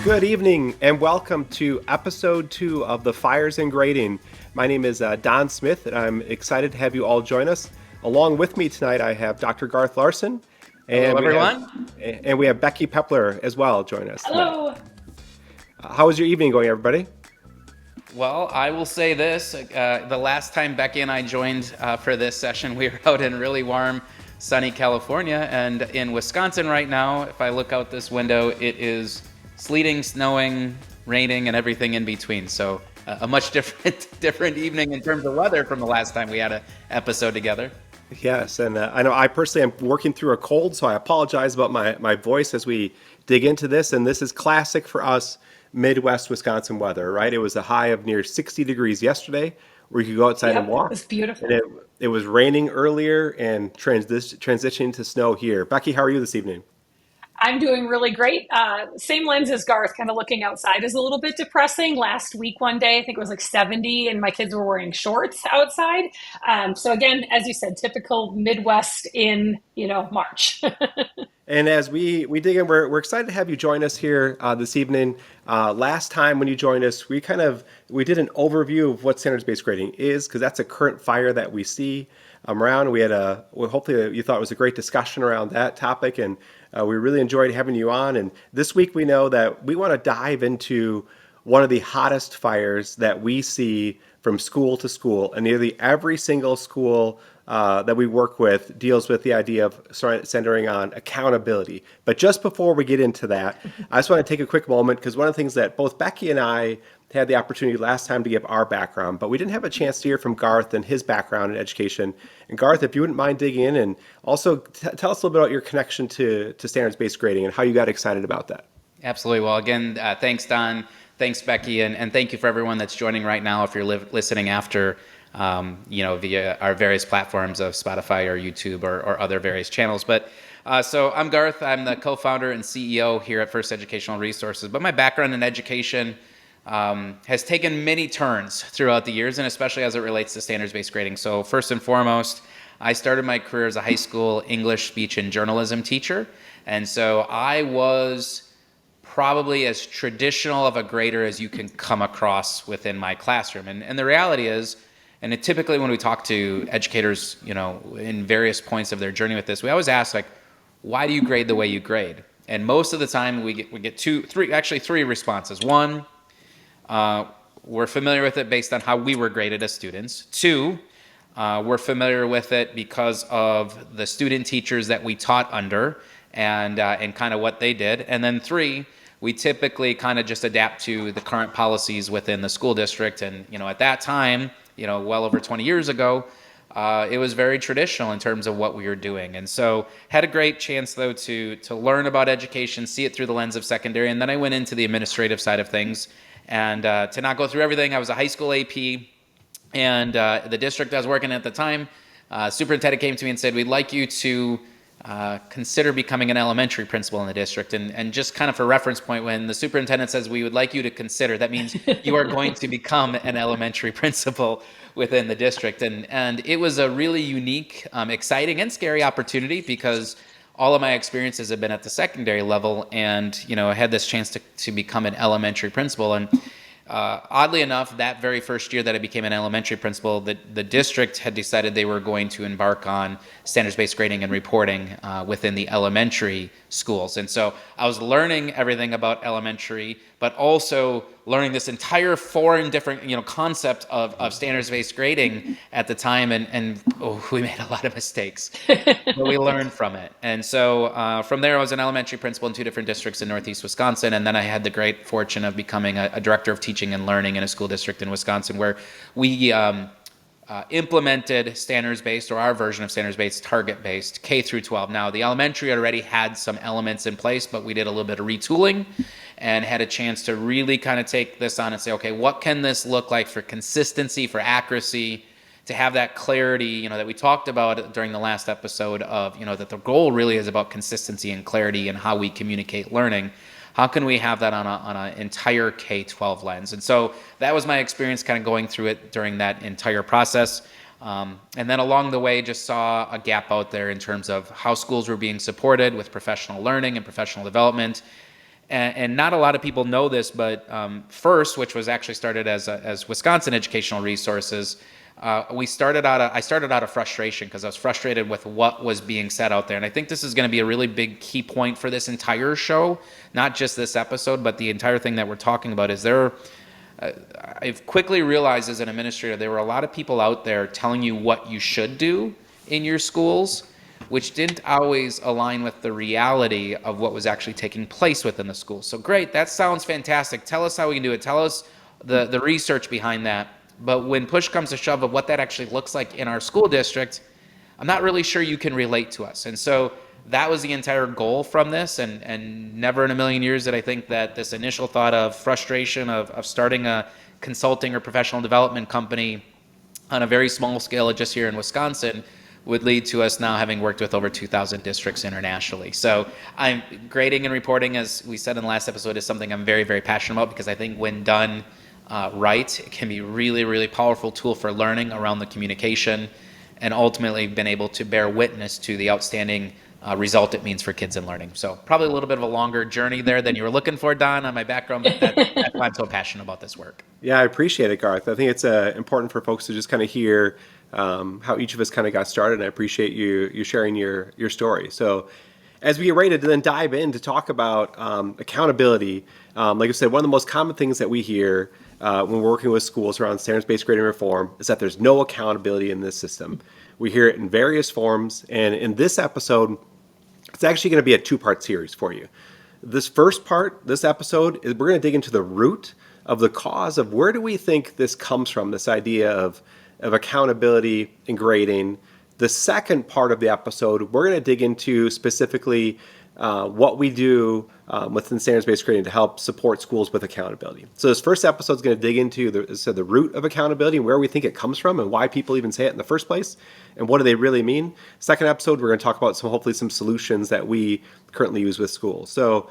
Good evening and welcome to episode 2 of the Fires and Grading. My name is Don Smith and I'm excited to have you all join us. Along with me tonight I have Dr. Garth Larson Hello, and everyone. we have Becky Pepler as well joining us tonight. Hello. How is your evening going, everybody? Well, I will say this. The last time Becky and I joined for this session, we were out in really warm, sunny California. And in Wisconsin right now, if I look out this window, it is sleeting, snowing, raining, and everything in between. So a much different evening in terms of weather from the last time we had an episode together. Yes, and I know I personally am working through a cold, so I apologize about my voice as we dig into this. And this is classic for us Midwest Wisconsin weather, right? It was a high of near 60 degrees yesterday, where you could go outside and Yep, walk. it's beautiful. And it was raining earlier and transitioning to snow here. Becky, how are you this evening? I'm doing really great. Same lens as Garth, kind of looking outside is a little bit depressing. Last week, one day, I think it was like 70, and my kids were wearing shorts outside. So again, as you said, typical Midwest in, March. And as we dig in, we're excited to have you join us here this evening. Last time when you joined us, we did an overview of what standards-based grading is, because that's a current fire that we see around. Hopefully you thought it was a great discussion around that topic, and we really enjoyed having you on. And this week we know that we want to dive into one of the hottest fires that we see from school to school, and nearly every single school that we work with deals with the idea of centering on accountability. But just before we get into that, I just want to take a quick moment, because one of the things that both Becky and I had the opportunity last time to give our background, but we didn't have a chance to hear from Garth and his background in education. And Garth, if you wouldn't mind digging in and also tell us a little bit about your connection to standards-based grading and how you got excited about that. Absolutely. Well, again, thanks, Don. Thanks, Becky. And thank you for everyone that's joining right now. If you're listening after, via our various platforms of Spotify or YouTube or other various channels. But so I'm Garth. I'm the co-founder and CEO here at First Educational Resources. But my background in education has taken many turns throughout the years, and especially as it relates to standards-based grading. So first and foremost, I started my career as a high school English, speech, and journalism teacher. And so I was probably as traditional of a grader as you can come across within my classroom. And the reality is, and typically when we talk to educators, in various points of their journey with this, we always ask, like, why do you grade the way you grade? And most of the time we get three responses. One, we're familiar with it based on how we were graded as students. Two, we're familiar with it because of the student teachers that we taught under and kind of what they did. And then three, we typically kind of just adapt to the current policies within the school district. And, at that time, well over 20 years ago, it was very traditional in terms of what we were doing. And so had a great chance, though, to learn about education, see it through the lens of secondary. And then I went into the administrative side of things. And to not go through everything, I was a high school AP. And the district I was working at the time, superintendent came to me and said, we'd like you to consider becoming an elementary principal in the district. And just kind of for reference point, when the superintendent says we would like you to consider, that means you are going to become an elementary principal within the district. And it was a really unique, exciting, and scary opportunity, because all of my experiences have been at the secondary level, and I had this chance to become an elementary principal. And oddly enough, that very first year that I became an elementary principal, the district had decided they were going to embark on standards-based grading and reporting within the elementary schools. And so I was learning everything about elementary, but also learning this entire foreign different concept of standards-based grading at the time. And we made a lot of mistakes, but we learned from it. And so from there, I was an elementary principal in 2 different districts in Northeast Wisconsin. And then I had the great fortune of becoming a director of teaching and learning in a school district in Wisconsin, where we implemented standards-based, or our version of standards-based, target-based, K through 12. Now, the elementary already had some elements in place, but we did a little bit of retooling and had a chance to really kind of take this on and say, okay, what can this look like for consistency, for accuracy, to have that clarity, that we talked about during the last episode of, that the goal really is about consistency and clarity and how we communicate learning. How can we have that on an entire K-12 lens? And so that was my experience kind of going through it during that entire process. And then along the way, just saw a gap out there in terms of how schools were being supported with professional learning and professional development. and not a lot of people know this, but FIRST, which was actually started as Wisconsin Educational Resources, I started out of frustration because I was frustrated with what was being said out there. And I think this is going to be a really big key point for this entire show, not just this episode, but the entire thing that we're talking about is I've quickly realized as an administrator, there were a lot of people out there telling you what you should do in your schools, which didn't always align with the reality of what was actually taking place within the school. So great, that sounds fantastic. Tell us how we can do it. Tell us the research behind that. But when push comes to shove of what that actually looks like in our school district, I'm not really sure you can relate to us. And so that was the entire goal from this. And never in a million years did I think that this initial thought of frustration of starting a consulting or professional development company on a very small scale just here in Wisconsin would lead to us now having worked with over 2,000 districts internationally. So grading and reporting, as we said in the last episode, is something I'm very, very passionate about because I think when done right, it can be really, really powerful tool for learning around the communication and ultimately been able to bear witness to the outstanding result it means for kids in learning. So probably a little bit of a longer journey there than you were looking for, Don, on my background, but that's why I'm so passionate about this work. Yeah, I appreciate it, Garth. I think it's important for folks to just kind of hear how each of us kind of got started, and I appreciate you sharing your story. So as we get ready to then dive in to talk about accountability, like I said, one of the most common things that we hear when we're working with schools around standards-based grading reform is that there's no accountability in this system. We hear it in various forms, and in this episode, it's actually going to be a two-part series for you. This first part, this episode, is we're going to dig into the root of the cause of where do we think this comes from, this idea of accountability in grading. The second part of the episode, we're going to dig into specifically what we do within standards-based grading to help support schools with accountability. So this first episode is going to dig into the root of accountability and where we think it comes from and why people even say it in the first place and what do they really mean. Second episode, we're going to talk about hopefully some solutions that we currently use with schools. So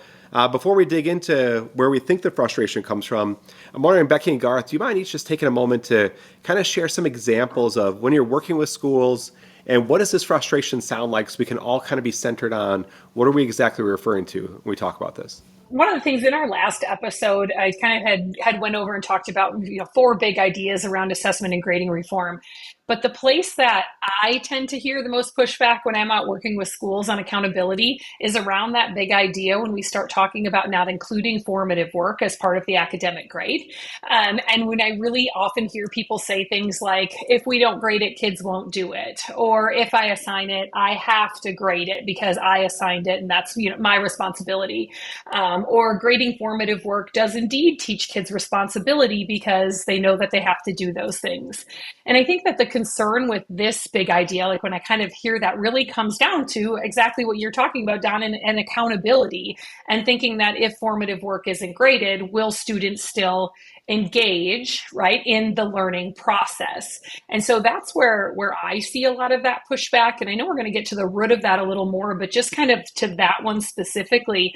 before we dig into where we think the frustration comes from, I'm wondering, Becky and Garth, do you mind each just taking a moment to kind of share some examples of when you're working with schools and what does this frustration sound like so we can all kind of be centered on what are we exactly referring to when we talk about this? One of the things in our last episode, I kind of had went over and talked about 4 big ideas around assessment and grading reform. But the place that I tend to hear the most pushback when I'm out working with schools on accountability is around that big idea when we start talking about not including formative work as part of the academic grade. And when I really often hear people say things like, if we don't grade it, kids won't do it. Or if I assign it, I have to grade it because I assigned it and that's my responsibility. Or grading formative work does indeed teach kids responsibility because they know that they have to do those things. And I think that the concern with this big idea, like when I kind of hear that, really comes down to exactly what you're talking about, Don, and accountability, and thinking that if formative work isn't graded, will students still engage, right, in the learning process? And so that's where I see a lot of that pushback. And I know we're going to get to the root of that a little more, but just kind of to that one specifically,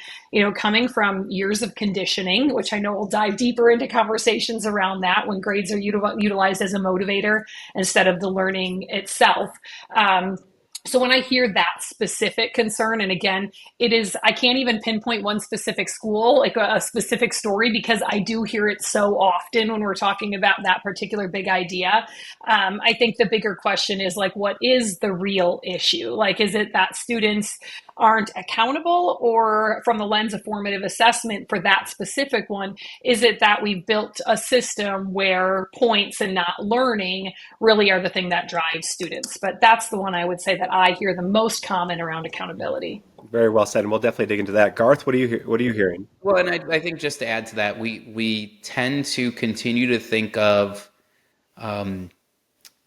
coming from years of conditioning, which I know we'll dive deeper into conversations around that when grades are utilized as a motivator instead of the learning itself. So when I hear that specific concern, and again, I can't even pinpoint one specific school, like a specific story, because I do hear it so often when we're talking about that particular big idea. I think the bigger question is like, what is the real issue? Like, is it that students aren't accountable, or from the lens of formative assessment for that specific one, is it that we've built a system where points and not learning really are the thing that drives students? But that's the one I would say that I hear the most common around accountability. Very well said, and we'll definitely dig into that. Garth, what are you hearing? Well, and I think just to add to that, we tend to continue to think of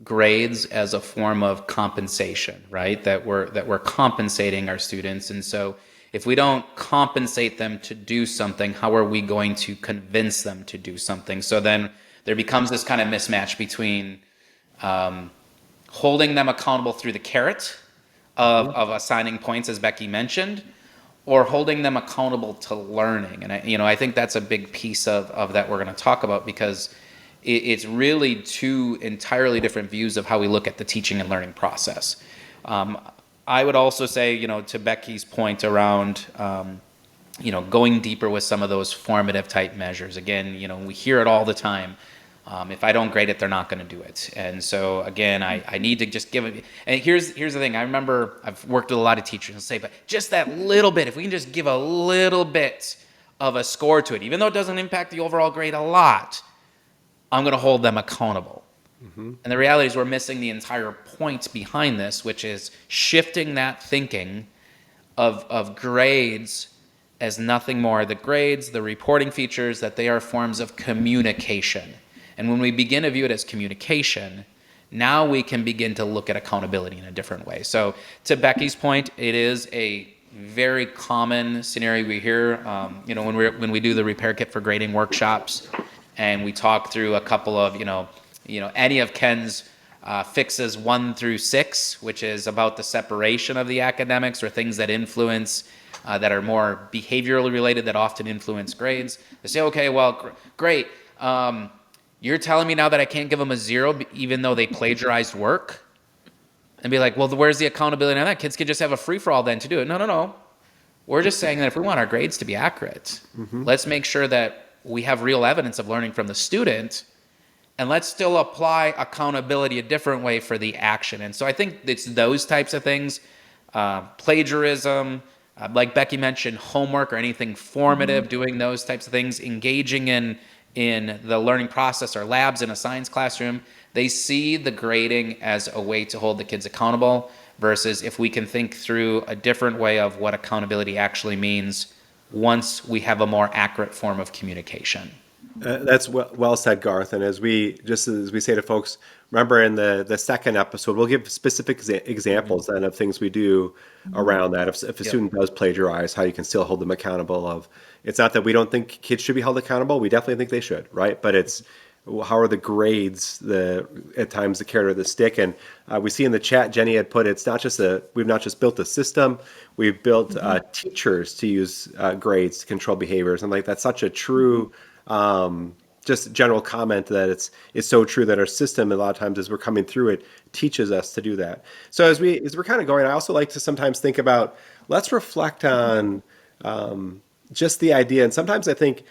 grades as a form of compensation, right? That we're compensating our students. And so if we don't compensate them to do something, how are we going to convince them to do something? So then there becomes this kind of mismatch between holding them accountable through the carrot of assigning points, as Becky mentioned, or holding them accountable to learning. And I think that's a big piece of that we're going to talk about, because it's really 2 entirely different views of how we look at the teaching and learning process. I would also say, to Becky's point around going deeper with some of those formative type measures. Again, we hear it all the time. If I don't grade it, they're not going to do it. And so again, I need to just give it. And here's the thing. I remember I've worked with a lot of teachers and say, but just that little bit, if we can just give a little bit of a score to it, even though it doesn't impact the overall grade a lot, I'm going to hold them accountable. And the reality is we're missing the entire point behind this, which is shifting that thinking of grades as nothing more. The grades, the reporting features, that they are forms of communication. And when we begin to view it as communication, now we can begin to look at accountability in a different way. So to Becky's point, it is a very common scenario we hear, when we do the repair kit for grading workshops, and we talk through a couple of, any of Ken's fixes 1 through 6, which is about the separation of the academics or things that influence, that are more behaviorally related, that often influence grades. They say, okay, well, great. You're telling me now that I can't give them a 0 even though they plagiarized work? And be like, well, where's the accountability on that? Kids could just have a free-for-all then to do it. No. We're just saying that if we want our grades to be accurate, let's make sure that we have real evidence of learning from the student, and let's still apply accountability a different way for the action. And so I think it's those types of things, plagiarism, like Becky mentioned, homework or anything formative, doing those types of things, engaging in the learning process or labs in a science classroom. They see the grading as a way to hold the kids accountable, versus if we can think through a different way of what accountability actually means once we have a more accurate form of communication. That's well said, Garth. And as we say to folks, remember in the second episode, we'll give specific examples then of things we do around that. If a student does plagiarize, how you can still hold them accountable. It's not that we don't think kids should be held accountable. We definitely think they should, right? But it's how are the grades, at times the carrot or the stick. And we see in the chat, Jenny had put, we've not just built a system, we've built teachers to use grades to control behaviors. And that's such a true, just general comment that it's so true that our system, a lot of times as we're coming through it, teaches us to do that. So as we're kind of going, I also like to sometimes think about, let's reflect on just the idea. And sometimes I think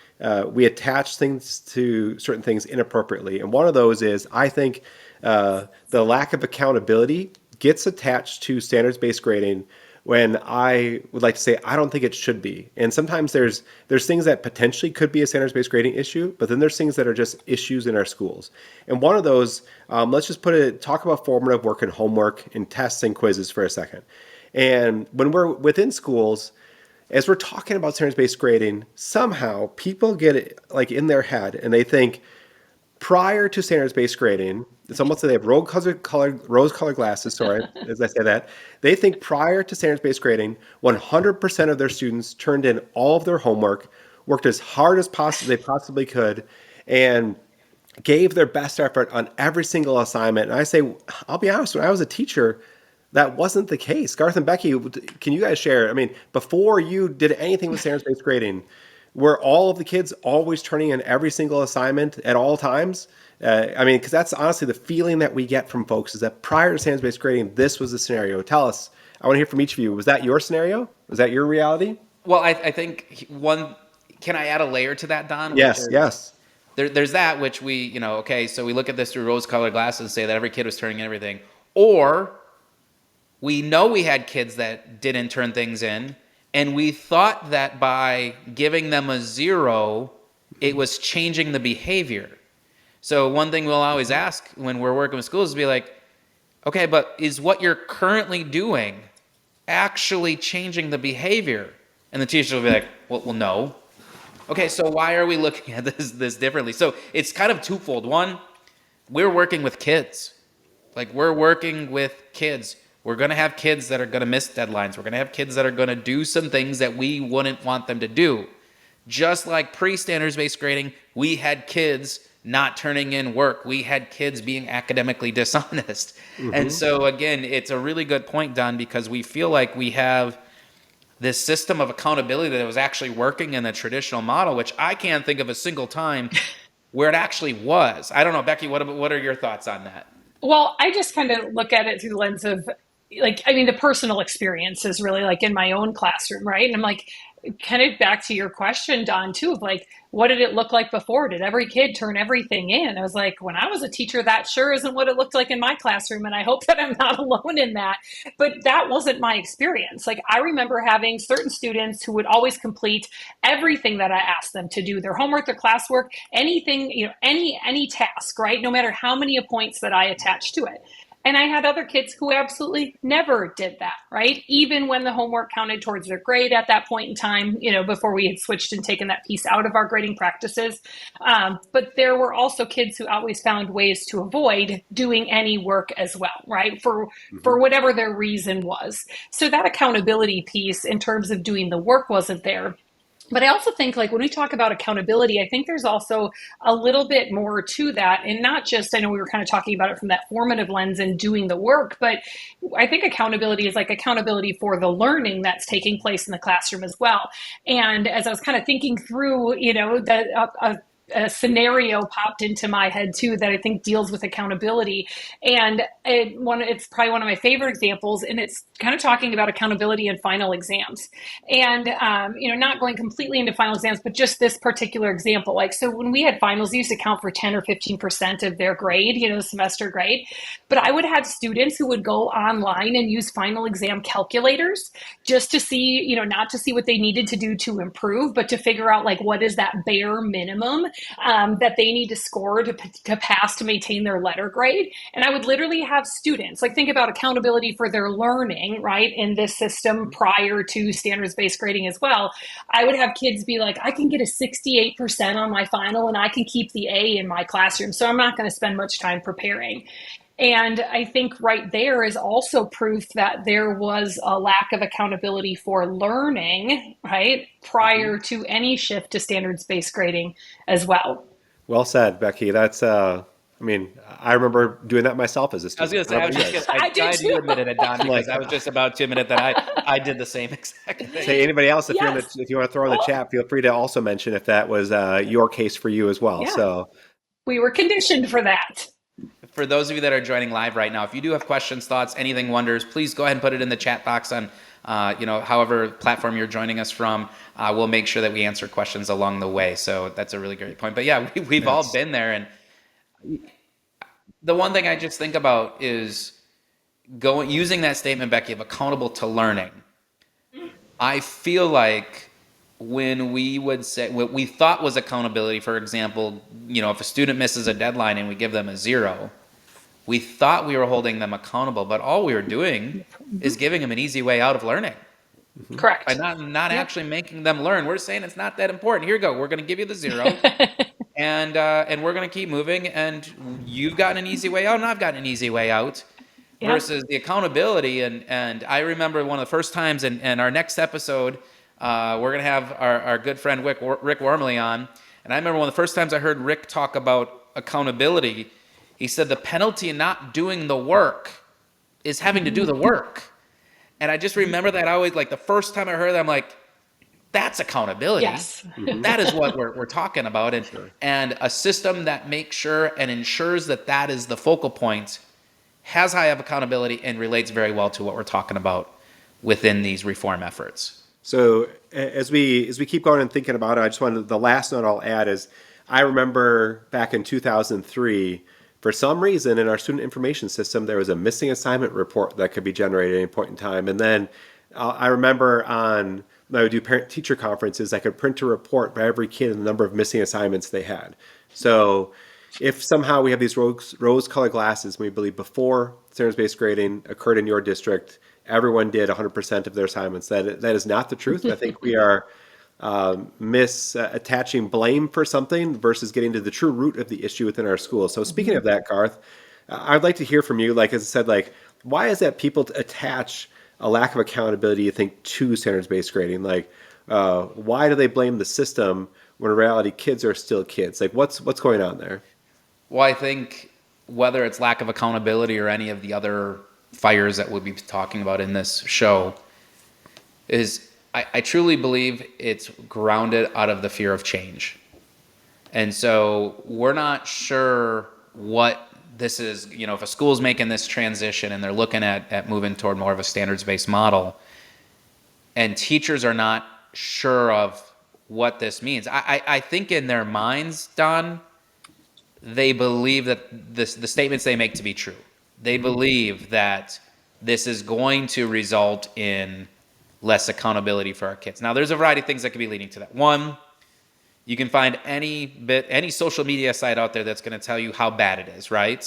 we attach things to certain things inappropriately. And one of those is, I think the lack of accountability gets attached to standards-based grading, when I would like to say I don't think it should be. And sometimes there's things that potentially could be a standards-based grading issue, but then there's things that are just issues in our schools. And one of those, let's just talk about formative work and homework and tests and quizzes for a second. And when we're within schools, as we're talking about standards-based grading, somehow people get it in their head and they think prior to standards-based grading, it's almost like they have rose-colored glasses, sorry, as I say that. They think prior to standards-based grading, 100% of their students turned in all of their homework, worked as hard as they possibly could, and gave their best effort on every single assignment. And I say, I'll be honest, when I was a teacher, that wasn't the case. Garth and Becky, can you guys share? I mean, before you did anything with standards-based grading, were all of the kids always turning in every single assignment at all times? Because that's honestly the feeling that we get from folks, is that prior to standards-based grading, this was the scenario. Tell us. I want to hear from each of you. Was that your scenario? Was that your reality? Well, I think can I add a layer to that, Don? Yes. There's that, which we, so we look at this through rose-colored glasses and say that every kid was turning in everything. Or we know we had kids that didn't turn things in, and we thought that by giving them a 0, it was changing the behavior. So one thing we'll always ask when we're working with schools is be like, okay, but is what you're currently doing actually changing the behavior? And the teacher will be like, well, no. Okay, so why are we looking at this differently? So it's kind of twofold. One, we're working with kids. We're working with kids. We're going to have kids that are going to miss deadlines. We're going to have kids that are going to do some things that we wouldn't want them to do. Just like pre-standards-based grading, we had kids not turning in work. We had kids being academically dishonest. And so, again, it's a really good point, Don, because we feel like we have this system of accountability that was actually working in the traditional model, which I can't think of a single time where it actually was. I don't know, Becky, what are your thoughts on that? Well, I just kind of look at it through the lens of the personal experience is really in my own classroom, right? And I'm like, kind of back to your question, Don, too, of like, what did it look like before? Did every kid turn everything in? I was like, when I was a teacher, that sure isn't what it looked like in my classroom. And I hope that I'm not alone in that. But that wasn't my experience. Like, I remember having certain students who would always complete everything that I asked them to do, their homework, their classwork, anything, any task, right? No matter how many points that I attached to it. And I had other kids who absolutely never did that, right? Even when the homework counted towards their grade at that point in time, before we had switched and taken that piece out of our grading practices. But there were also kids who always found ways to avoid doing any work as well, right? For whatever their reason was. So that accountability piece in terms of doing the work wasn't there. But I also think, like, when we talk about accountability, I think there's also a little bit more to that. And not just, I know we were kind of talking about it from that formative lens and doing the work, but I think accountability is like accountability for the learning that's taking place in the classroom as well. And as I was kind of thinking through, a scenario popped into my head too that I think deals with accountability, and it's probably one of my favorite examples, and it's kind of talking about accountability in final exams, and not going completely into final exams, but just this particular example. Like, so when we had finals, they used to count for 10 or 15% of their grade, semester grade, but I would have students who would go online and use final exam calculators just to see, not to see what they needed to do to improve, but to figure out like what is that bare minimum that they need to score to pass to maintain their letter grade. And I would literally have students, like, think about accountability for their learning, right, in this system prior to standards-based grading as well. I would have kids be like, I can get a 68% on my final and I can keep the A in my classroom, so I'm not going to spend much time preparing. And I think right there is also proof that there was a lack of accountability for learning, right, prior to any shift to standards-based grading as well. Well said, Becky. That's, I remember doing that myself as a I was student. going to say, I did glad too. you admitted it, Don, because I was just about to admit that I did the same exact thing. Say, anybody else, if Yes. if you want to throw in the chat, feel free to also mention if that was your case for you as well. Yeah. So We were conditioned for that. For those of you that are joining live right now, if you do have questions, thoughts, anything wonders, please go ahead and put it in the chat box on, however platform you're joining us from. We'll make sure that we answer questions along the way. So that's a really great point. But yeah, we've all been there. And the one thing I just think about is using that statement, Becky, of accountable to learning. I feel like when we would say what we thought was accountability, for example, if a student misses a deadline and we give them a 0, we thought we were holding them accountable, but all we were doing is giving them an easy way out of learning. Correct. By not actually making them learn. We're saying it's not that important. Here you go. We're going to give you the 0, and we're going to keep moving. And you've gotten an easy way out, and I've gotten an easy way out. Yeah. Versus the accountability. And I remember one of the first times in our next episode, we're going to have our good friend Rick Wormley on. And I remember one of the first times I heard Rick talk about accountability, he said the penalty in not doing the work is having to do the work. And I just remember that. I always, like, the first time I heard that, I'm like, that's accountability. Yes. That is what we're talking about. And a system that makes sure and ensures that is the focal point has high of accountability and relates very well to what we're talking about within these reform efforts. So as we keep going and thinking about it, the last note I'll add is I remember back in 2003, for some reason in our student information system, there was a missing assignment report that could be generated at any point in time. And then I remember when I would do parent-teacher conferences, I could print a report by every kid and the number of missing assignments they had. So if somehow we have these rose-colored glasses, we believe before standards-based grading occurred in your district, everyone did 100% of their assignments. That is not the truth. I think we are attaching blame for something versus getting to the true root of the issue within our school. So speaking of that, Garth, I'd like to hear from you. Like, as I said, like, why is that people attach a lack of accountability, you think, to standards-based grading? Like, why do they blame the system when in reality kids are still kids? Like, what's going on there? Well, I think whether it's lack of accountability or any of the other fires that we'll be talking about in this show is I truly believe it's grounded out of the fear of change. And so we're not sure what this is, if a school's making this transition and they're looking at moving toward more of a standards-based model, and teachers are not sure of what this means. I think in their minds, Don, they believe that the statements they make to be true. They believe that this is going to result in less accountability for our kids. Now, there's a variety of things that could be leading to that. One, you can find any social media site out there that's going to tell you how bad it is, right?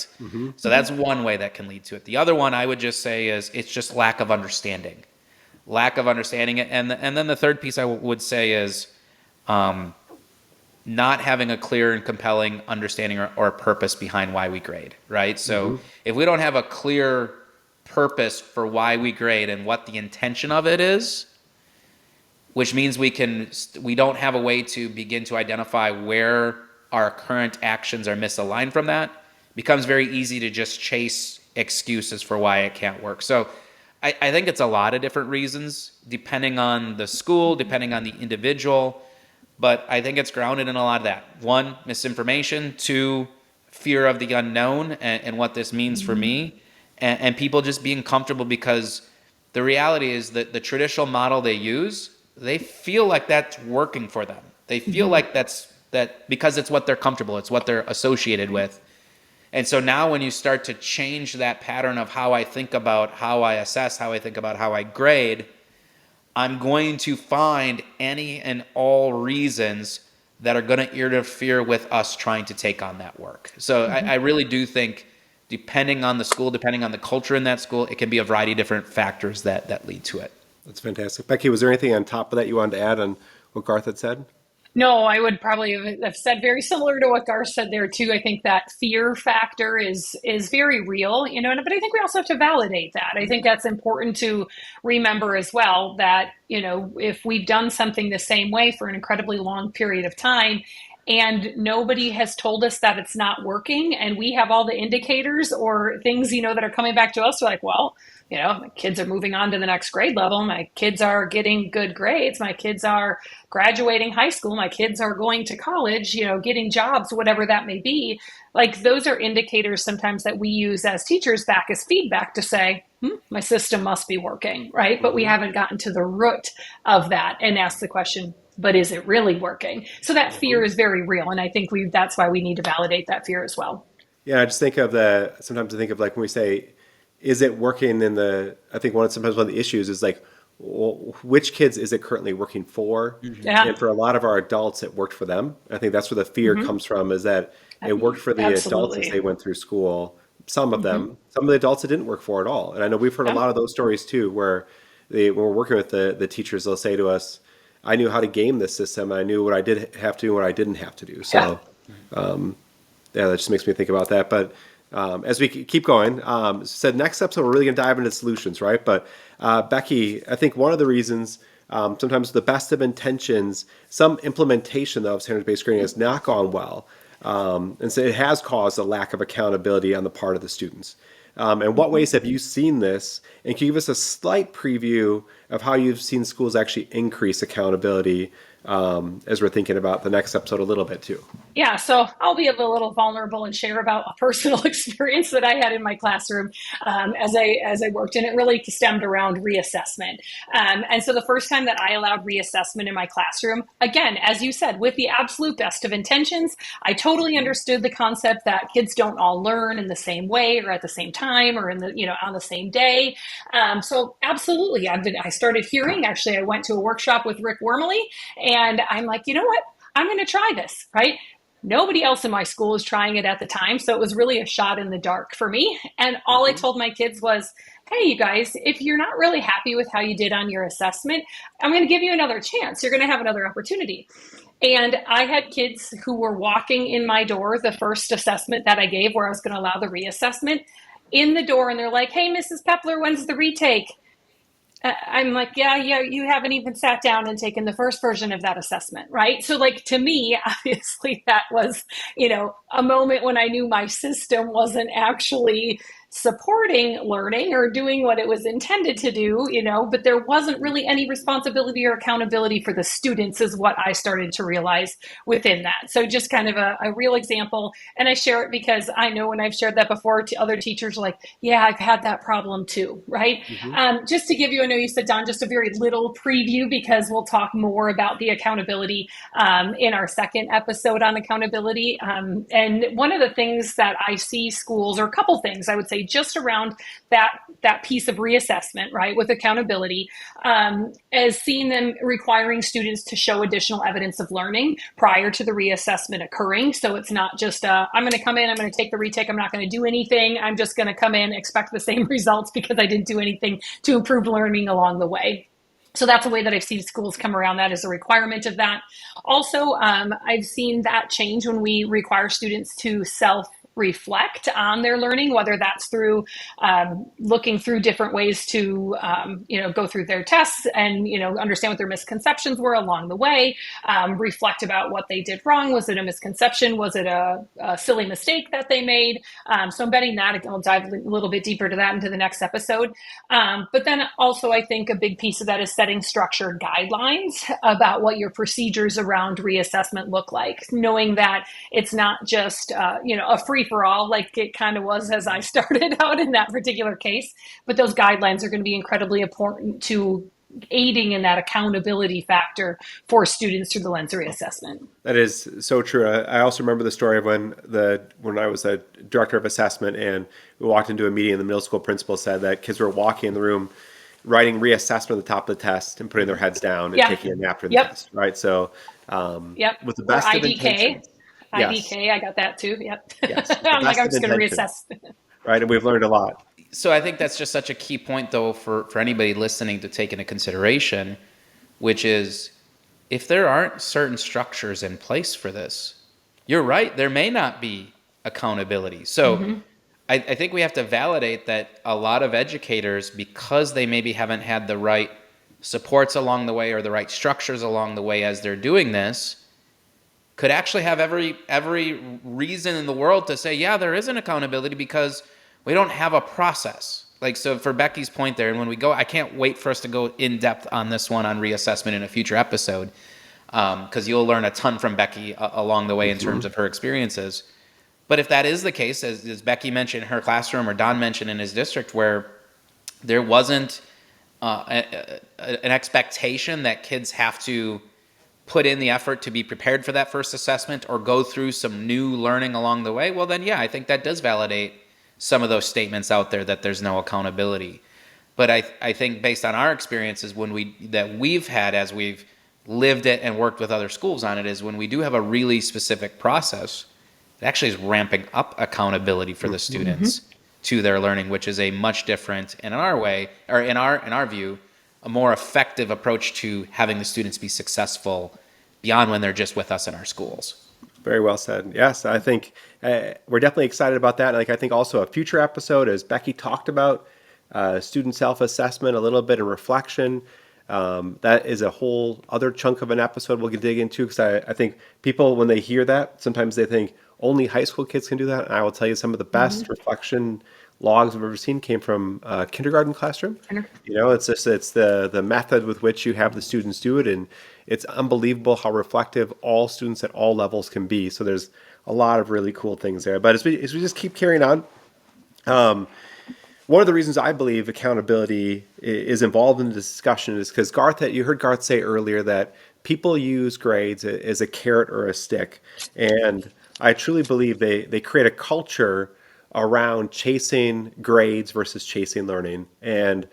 So that's one way that can lead to it. The other one I would just say is it's just lack of understanding. Lack of understanding it. And then the third piece I would say is not having a clear and compelling understanding or purpose behind why we grade, right? So if we don't have a clear purpose for why we grade and what the intention of it is, which means we don't have a way to begin to identify where our current actions are misaligned from that, becomes very easy to just chase excuses for why it can't work. So I think it's a lot of different reasons, depending on the school, depending on the individual, but I think it's grounded in a lot of that. One, misinformation. Two, fear of the unknown and what this means for me, and people just being comfortable, because the reality is that the traditional model they use, they feel like that's working for them. They feel like that because it's what they're comfortable, it's what they're associated with. And so now when you start to change that pattern of how I think about how I assess, how I think about how I grade, I'm going to find any and all reasons that are going to interfere with us trying to take on that work. So I really do think, depending on the school, depending on the culture in that school, it can be a variety of different factors that lead to it. That's fantastic. Becky, was there anything on top of that you wanted to add on what Garth had said? No, I would probably have said very similar to what Garth said there too. I think that fear factor is very real, but I think we also have to validate that. I think that's important to remember as well, that, if we've done something the same way for an incredibly long period of time and nobody has told us that it's not working, and we have all the indicators or things, that are coming back to us, like, well, my kids are moving on to the next grade level. My kids are getting good grades. My kids are graduating high school. My kids are going to college, getting jobs, whatever that may be. Like, those are indicators sometimes that we use as teachers back as feedback to say, my system must be working, right? But we haven't gotten to the root of that and asked the question, but is it really working? So that fear is very real. And I think that's why we need to validate that fear as well. Yeah, I just think of sometimes I think of, like, when we say, is it working I think sometimes one of the issues is, like, well, which kids is it currently working for? Yeah. And for a lot of our adults, it worked for them. I think that's where the fear comes from, is that it worked for the adults as they went through school. Some of them, some of the adults it didn't work for at all. And I know we've heard a lot of those stories too, where when we're working with the teachers, they'll say to us, I knew how to game this system. I knew what I did have to do and what I didn't have to do. So, that just makes me think about that. But as we keep going, said next episode, we're really going to dive into solutions, right? But Becky, I think one of the reasons sometimes the best of intentions, some implementation though of standards-based grading has not gone well. And so it has caused a lack of accountability on the part of the students. In what ways have you seen this? And can you give us a slight preview of how you've seen schools actually increase accountability as we're thinking about the next episode a little bit too? Yeah, so I'll be a little vulnerable and share about a personal experience that I had in my classroom as I worked, and it really stemmed around reassessment. And so the first time that I allowed reassessment in my classroom, again, as you said, with the absolute best of intentions, I totally understood the concept that kids don't all learn in the same way or at the same time or on the same day. So absolutely, I started hearing. Actually, I went to a workshop with Rick Wormley, and I'm like, you know what? I'm going to try this, right? Nobody else in my school was trying it at the time, so it was really a shot in the dark for me. And all I told my kids was, hey, you guys, if you're not really happy with how you did on your assessment, I'm going to give you another chance. You're going to have another opportunity. And I had kids who were walking in my door the first assessment that I gave, where I was going to allow the reassessment, in the door, and they're like, hey, Mrs. Pepler, when's the retake? I'm like, yeah, you haven't even sat down and taken the first version of that assessment, right? So, like, to me, obviously that was, a moment when I knew my system wasn't actually supporting learning or doing what it was intended to do, but there wasn't really any responsibility or accountability for the students, is what I started to realize within that. So just kind of a real example. And I share it because I know when I've shared that before to other teachers, like, yeah, I've had that problem too, right? Just to give you, I know you said, Don, just a very little preview, because we'll talk more about the accountability in our second episode on accountability. And one of the things that I see schools, or a couple things I would say, just around that piece of reassessment, right, with accountability, as seeing them requiring students to show additional evidence of learning prior to the reassessment occurring. So it's not just I'm going to come in, I'm going to take the retake, I'm not going to do anything, I'm just going to come in, expect the same results because I didn't do anything to improve learning along the way. So that's a way that I've seen schools come around that as a requirement of that. Also, I've seen that change when we require students to self-reflect on their learning, whether that's through looking through different ways to go through their tests and understand what their misconceptions were along the way, reflect about what they did wrong. Was it a misconception? Was it a silly mistake that they made? So embedding that, I'll dive a little bit deeper to that into the next episode. But then also, I think a big piece of that is setting structured guidelines about what your procedures around reassessment look like, knowing that it's not just a free for all like it kind of was as I started out in that particular case, but those guidelines are going to be incredibly important to aiding in that accountability factor for students through the lens of reassessment. That is so true. I also remember the story of when I was a director of assessment and we walked into a meeting and the middle school principal said that kids were walking in the room writing reassessment at the top of the test and putting their heads down and taking a nap during the test, right? So with the best of intentions. IDK, I got that too. Yep. Yes. I'm like, I'm just going to reassess. Right, and we've learned a lot. So I think that's just such a key point, though, for anybody listening to take into consideration, which is if there aren't certain structures in place for this, you're right, there may not be accountability. So I think we have to validate that a lot of educators, because they maybe haven't had the right supports along the way or the right structures along the way as they're doing this, could actually have every reason in the world to say, yeah, there is an accountability because we don't have a process. Like, so for Becky's point there, and when we go, I can't wait for us to go in depth on this one on reassessment in a future episode, because you'll learn a ton from Becky along the way in terms of her experiences. But if that is the case, as Becky mentioned in her classroom or Don mentioned in his district, where there wasn't an expectation that kids have to put in the effort to be prepared for that first assessment or go through some new learning along the way, well then, yeah, I think that does validate some of those statements out there that there's no accountability. But I think based on our experiences we've had as we've lived it and worked with other schools on it, is when we do have a really specific process, it actually is ramping up accountability for the students to their learning, which is a much different, and in our way, or in our view, a more effective approach to having the students be successful beyond when they're just with us in our schools. Very well said. Yes, I think we're definitely excited about that. Like, I think also a future episode, as Becky talked about, student self-assessment, a little bit of reflection. That is a whole other chunk of an episode we'll dig into, because I think people, when they hear that, sometimes they think only high school kids can do that. And I will tell you, some of the best reflection logs I've ever seen came from a kindergarten classroom. It's the method with which you have the students do it, and it's unbelievable how reflective all students at all levels can be. So there's a lot of really cool things there. But as we just keep carrying on, one of the reasons I believe accountability is involved in the discussion is because you heard Garth say earlier that people use grades as a carrot or a stick, and I truly believe they create a culture around chasing grades versus chasing learning. And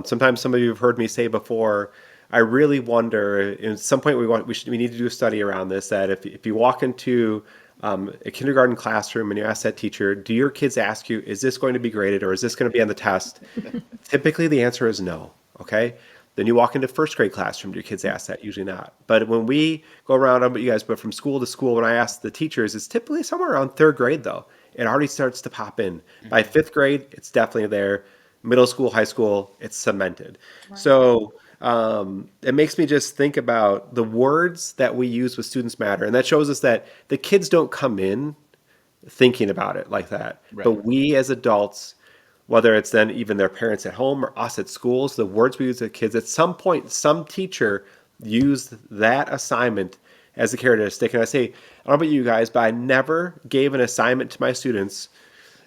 sometimes some of you have heard me say before, I really wonder, at some point we need to do a study around this, that if you walk into a kindergarten classroom and you ask that teacher, do your kids ask you, is this going to be graded or is this going to be on the test? Typically the answer is no, okay? Then you walk into first grade classroom, do your kids ask that? Usually not. But when we go around, but from school to school, when I ask the teachers, it's typically somewhere around third grade though. It already starts to pop in. By fifth grade, it's definitely there. Middle school, high school, it's cemented. Right. So it makes me just think about the words that we use with students matter. And that shows us that the kids don't come in thinking about it like that. Right. But we as adults, whether it's then even their parents at home or us at schools, the words we use to kids, at some point, some teacher used that assignment as a carrot stick. And I say, I don't know about you guys, but I never gave an assignment to my students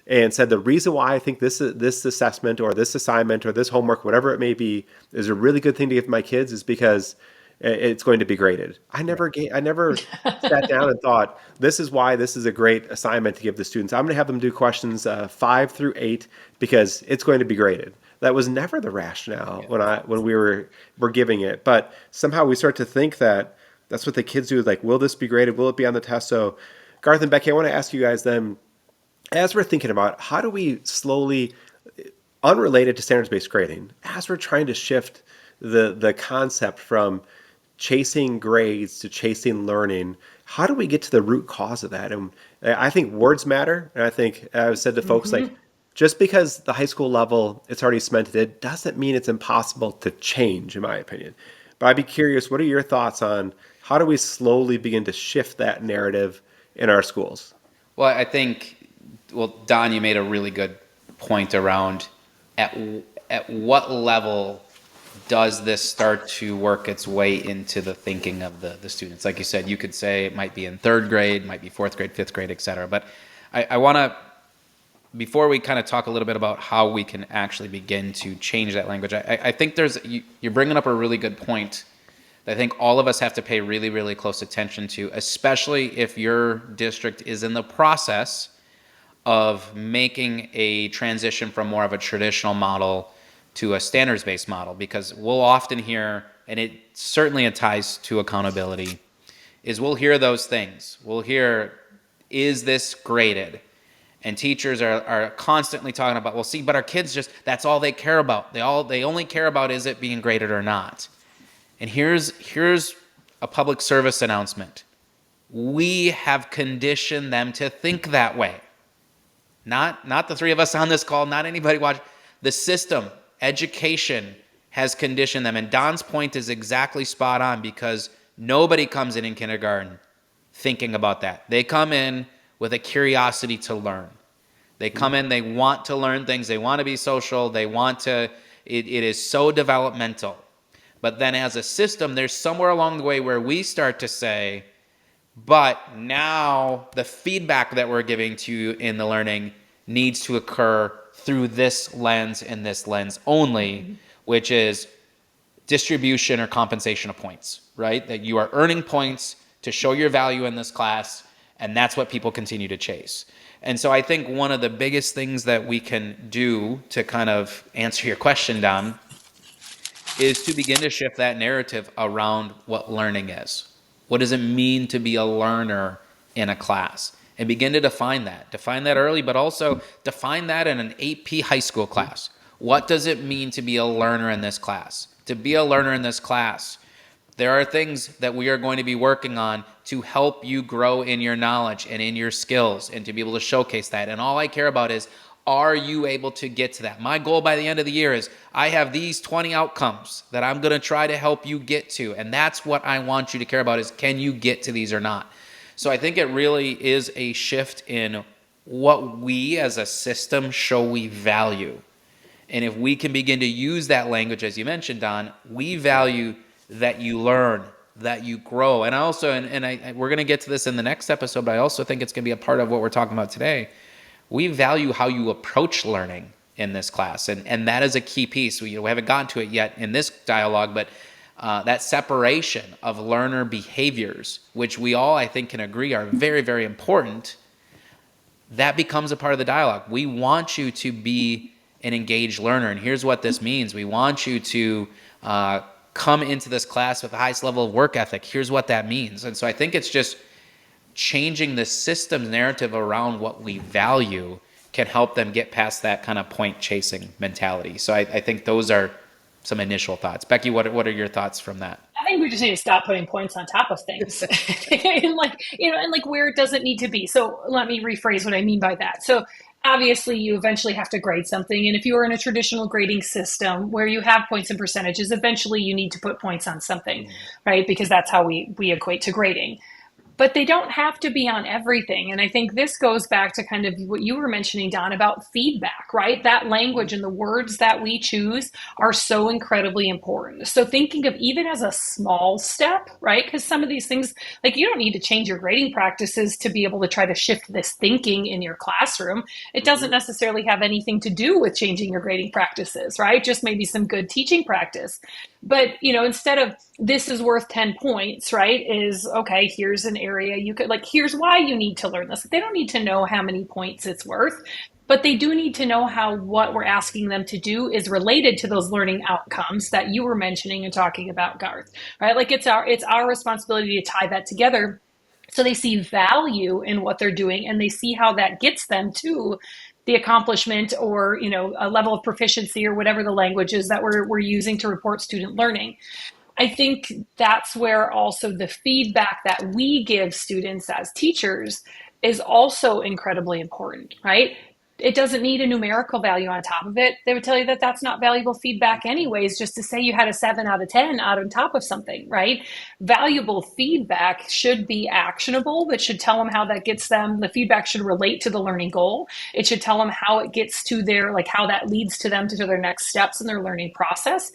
and said the reason why I think this assessment or this assignment or this homework, whatever it may be, is a really good thing to give my kids is because it's going to be graded. I never sat down and thought this is why this is a great assignment to give the students. I'm going to have them do questions 5 through 8 because it's going to be graded. That was never the rationale when we were giving it. But somehow we start to think that that's what the kids do. Like, will this be graded? Will it be on the test? So, Garth and Becky, I want to ask you guys then, as we're thinking about how do we slowly, unrelated to standards-based grading, as we're trying to shift the concept from chasing grades to chasing learning, how do we get to the root cause of that? And I think words matter. And I think I've said to folks, like, just because the high school level it's already cemented, it doesn't mean it's impossible to change, in my opinion. But I'd be curious, what are your thoughts on how do we slowly begin to shift that narrative in our schools? Well, I think, Don, you made a really good point around at what level does this start to work its way into the thinking of the students? Like you said, you could say it might be in third grade, might be fourth grade, fifth grade, et cetera. But I want to, before we kind of talk a little bit about how we can actually begin to change that language, I think you're bringing up a really good point that I think all of us have to pay really, really close attention to, especially if your district is in the process of making a transition from more of a traditional model to a standards-based model, because we'll often hear, and it certainly ties to accountability, is we'll hear those things. We'll hear, is this graded? And teachers are constantly talking about, well, see, but our kids just, that's all they care about. They only care about, is it being graded or not? And here's a public service announcement. We have conditioned them to think that way. Not the three of us on this call, not anybody watching. The system, education, has conditioned them. And Don's point is exactly spot on, because nobody comes in kindergarten thinking about that. They come in with a curiosity to learn. They come in, they want to learn things, they want to be social, they want to, it is so developmental. But then as a system, there's somewhere along the way where we start to say, but now the feedback that we're giving to you in the learning needs to occur through this lens and this lens only, which is distribution or compensation of points, right? That you are earning points to show your value in this class, and that's what people continue to chase. And so I think one of the biggest things that we can do to kind of answer your question, Don, is to begin to shift that narrative around what learning is. What does it mean to be a learner in a class? And begin to define that. Define that early, but also define that in an AP high school class. What does it mean to be a learner in this class? To be a learner in this class, there are things that we are going to be working on to help you grow in your knowledge and in your skills and to be able to showcase that. And all I care about is, are you able to get to that? My goal by the end of the year is I have these 20 outcomes that I'm going to try to help you get to. And that's what I want you to care about, is can you get to these or not? So I think it really is a shift in what we as a system show we value. And if we can begin to use that language, as you mentioned, Don, we value that you learn, that you grow. And I also, we're going to get to this in the next episode, but I also think it's going to be a part of what we're talking about today. We value how you approach learning in this class. And that is a key piece. We haven't gotten to it yet in this dialogue, but that separation of learner behaviors, which we all, I think, can agree are very, very important, that becomes a part of the dialogue. We want you to be an engaged learner. And here's what this means. We want you to come into this class with the highest level of work ethic. Here's what that means. And so I think it's just changing the system's narrative around what we value can help them get past that kind of point chasing mentality. So I think those are some initial thoughts. Becky, what are your thoughts from that? I think we just need to stop putting points on top of things and like where it doesn't need to be. So let me rephrase what I mean by that. So obviously you eventually have to grade something. And if you are in a traditional grading system where you have points and percentages, eventually you need to put points on something, right? Because that's how we equate to grading. but they don't have to be on everything. And I think this goes back to kind of what you were mentioning, Don, about feedback, right? That language and the words that we choose are so incredibly important. So thinking of even as a small step, right? Because some of these things, like you don't need to change your grading practices to be able to try to shift this thinking in your classroom. It doesn't necessarily have anything to do with changing your grading practices, right? Just maybe some good teaching practice. But, instead of this is worth 10 points, right? Is okay, here's an area you could like, here's why you need to learn this. They don't need to know how many points it's worth, but they do need to know how what we're asking them to do is related to those learning outcomes that you were mentioning and talking about, Garth, right? Like it's our responsibility to tie that together so they see value in what they're doing and they see how that gets them to the accomplishment or a level of proficiency or whatever the language is that we're using to report student learning. I think that's where also the feedback that we give students as teachers is also incredibly important, right? It doesn't need a numerical value on top of it. They would tell you that that's not valuable feedback anyways, just to say you had a 7 out of 10 out on top of something, right? Valuable feedback should be actionable, but should tell them how that gets them. The feedback should relate to the learning goal. It should tell them how it gets to their, like how that leads to them to their next steps in their learning process.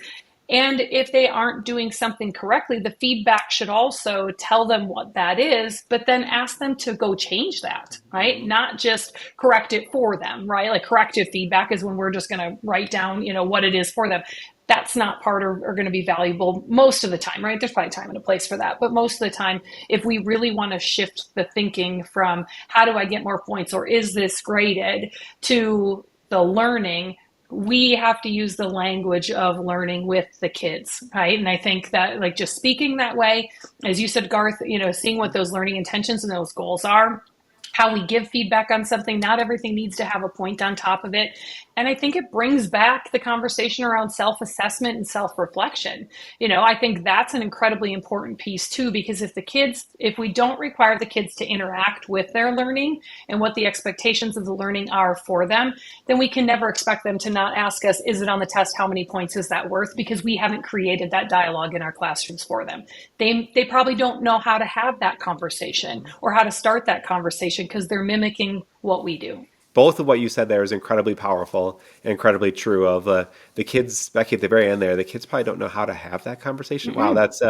And if they aren't doing something correctly, the feedback should also tell them what that is, but then ask them to go change that, right? Not just correct it for them, right? Like corrective feedback is when we're just going to write down, what it is for them. That's not part or going to be valuable most of the time, right? There's probably time and a place for that. But most of the time, if we really want to shift the thinking from how do I get more points or is this graded to the learning, we have to use the language of learning with the kids, right? And I think that like just speaking that way, as you said, Garth, seeing what those learning intentions and those goals are, how we give feedback on something, not everything needs to have a point on top of it. And I think it brings back the conversation around self-assessment and self-reflection. I think that's an incredibly important piece too, because if we don't require the kids to interact with their learning and what the expectations of the learning are for them, then we can never expect them to not ask us, is it on the test? How many points is that worth? Because we haven't created that dialogue in our classrooms for them. They probably don't know how to have that conversation or how to start that conversation because they're mimicking what we do. Both of what you said there is incredibly powerful and incredibly true. Of the kids, Becky, at the very end there, the kids probably don't know how to have that conversation. Wow, that's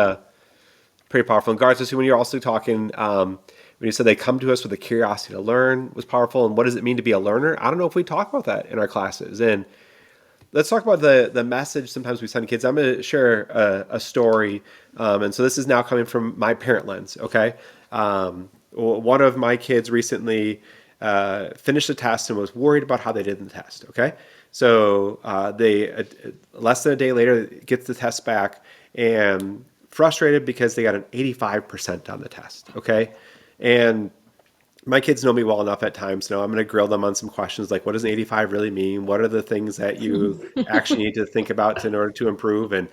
pretty powerful. And Garth, when you're also talking, when you said they come to us with a curiosity to learn was powerful. And what does it mean to be a learner? I don't know if we talk about that in our classes. And let's talk about the message sometimes we send kids. I'm going to share a story. And so this is now coming from my parent lens, okay? One of my kids recently finished the test and was worried about how they did in the test, okay? So they, less than a day later, gets the test back and frustrated because they got an 85% on the test, okay? And my kids know me well enough at times. Now I'm going to grill them on some questions like, what does an 85 really mean? What are the things that you actually need to think about in order to improve? And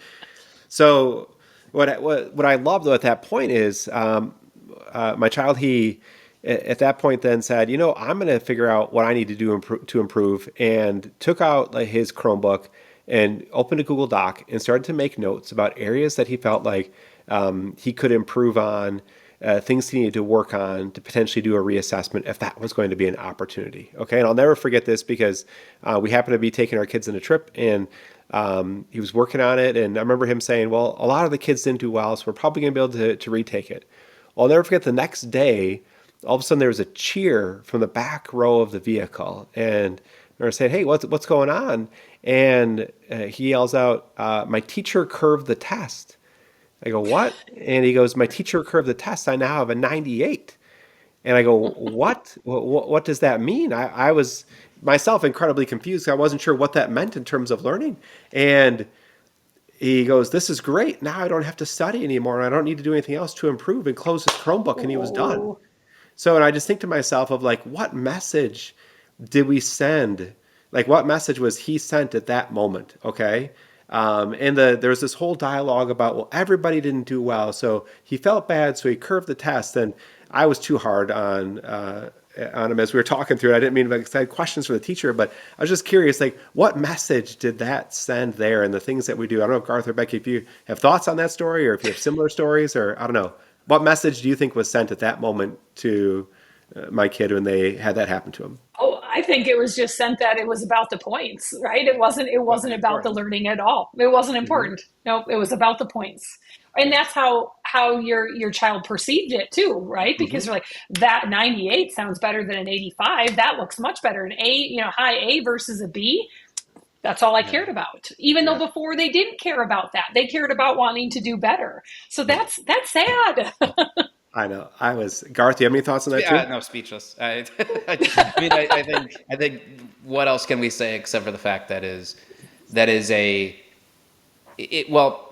so what I love though at that point is my child, he at that point then said, I'm going to figure out what I need to do to improve, and took out his Chromebook and opened a Google Doc and started to make notes about areas that he felt like he could improve on, things he needed to work on to potentially do a reassessment if that was going to be an opportunity. Okay. And I'll never forget this because we happened to be taking our kids on a trip, and he was working on it. And I remember him saying, well, a lot of the kids didn't do well, so we're probably going to be able to retake it. I'll never forget the next day, all of a sudden there was a cheer from the back row of the vehicle, and they're saying, hey, what's going on? And he yells out, my teacher curved the test. I go, what? And he goes, my teacher curved the test. I now have a 98. And I go, what? What does that mean? I was myself incredibly confused. I wasn't sure what that meant in terms of learning. And he goes, this is great. Now I don't have to study anymore. And I don't need to do anything else to improve, and close his Chromebook. And he was done. So, and I just think to myself of like, what message did we send? Like, what message was he sent at that moment? Okay. And there was this whole dialogue about, well, everybody didn't do well, so he felt bad, so he curved the test. And I was too hard on him as we were talking through it. I didn't mean to, I had questions for the teacher, but I was just curious, like, what message did that send there and the things that we do? I don't know if Garth or Becky, if you have thoughts on that story or if you have similar stories, or I don't know. what message do you think was sent at that moment to my kid when they had that happen to him? Oh, I think it was just sent that it was about the points, right? It wasn't about the learning at all. It wasn't Hmm. important. Nope, it was about the points. And that's how your child perceived it too, right? Hmm. Because they're like, that 98 sounds better than an 85. That looks much better. An A, high A versus a B. That's all I Yeah. cared about. Even though Yeah. before they didn't care about that. They cared about wanting to do better. So Yeah. that's sad. I know. I was Garth. Do you have any thoughts on that too? No, speechless. I think what else can we say except for the fact that is a it well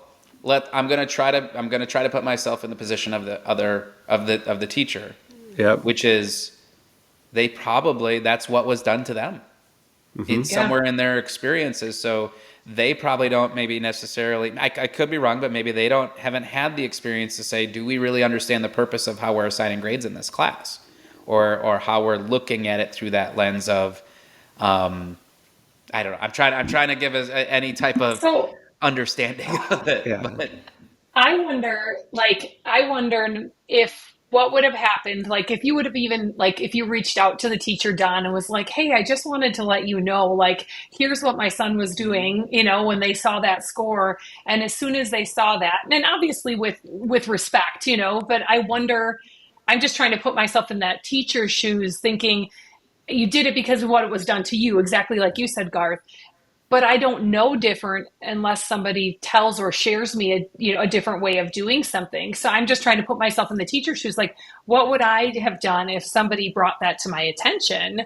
I'm gonna try to put myself in the position of the other of the teacher, Yep. which is they probably that's what was done to them in Hmm. Yeah. somewhere in their experiences. So they probably don't maybe necessarily. I could be wrong, but maybe they haven't had the experience to say, do we really understand the purpose of how we're assigning grades in this class, or how we're looking at it through that lens of I don't know. I'm trying to give us any type of So understanding of it, Yeah. but I wonder if what would have happened, like if you would have even like if you reached out to the teacher, Don, and was like, "Hey, I just wanted to let you know, like, here's what my son was doing," when they saw that score, and as soon as they saw that, and obviously with respect, but I wonder, I'm just trying to put myself in that teacher's shoes, thinking you did it because of what it was done to you, exactly like you said, Garth, but I don't know different unless somebody tells or shares me a different way of doing something. So I'm just trying to put myself in the teacher's shoes. Like, what would I have done if somebody brought that to my attention?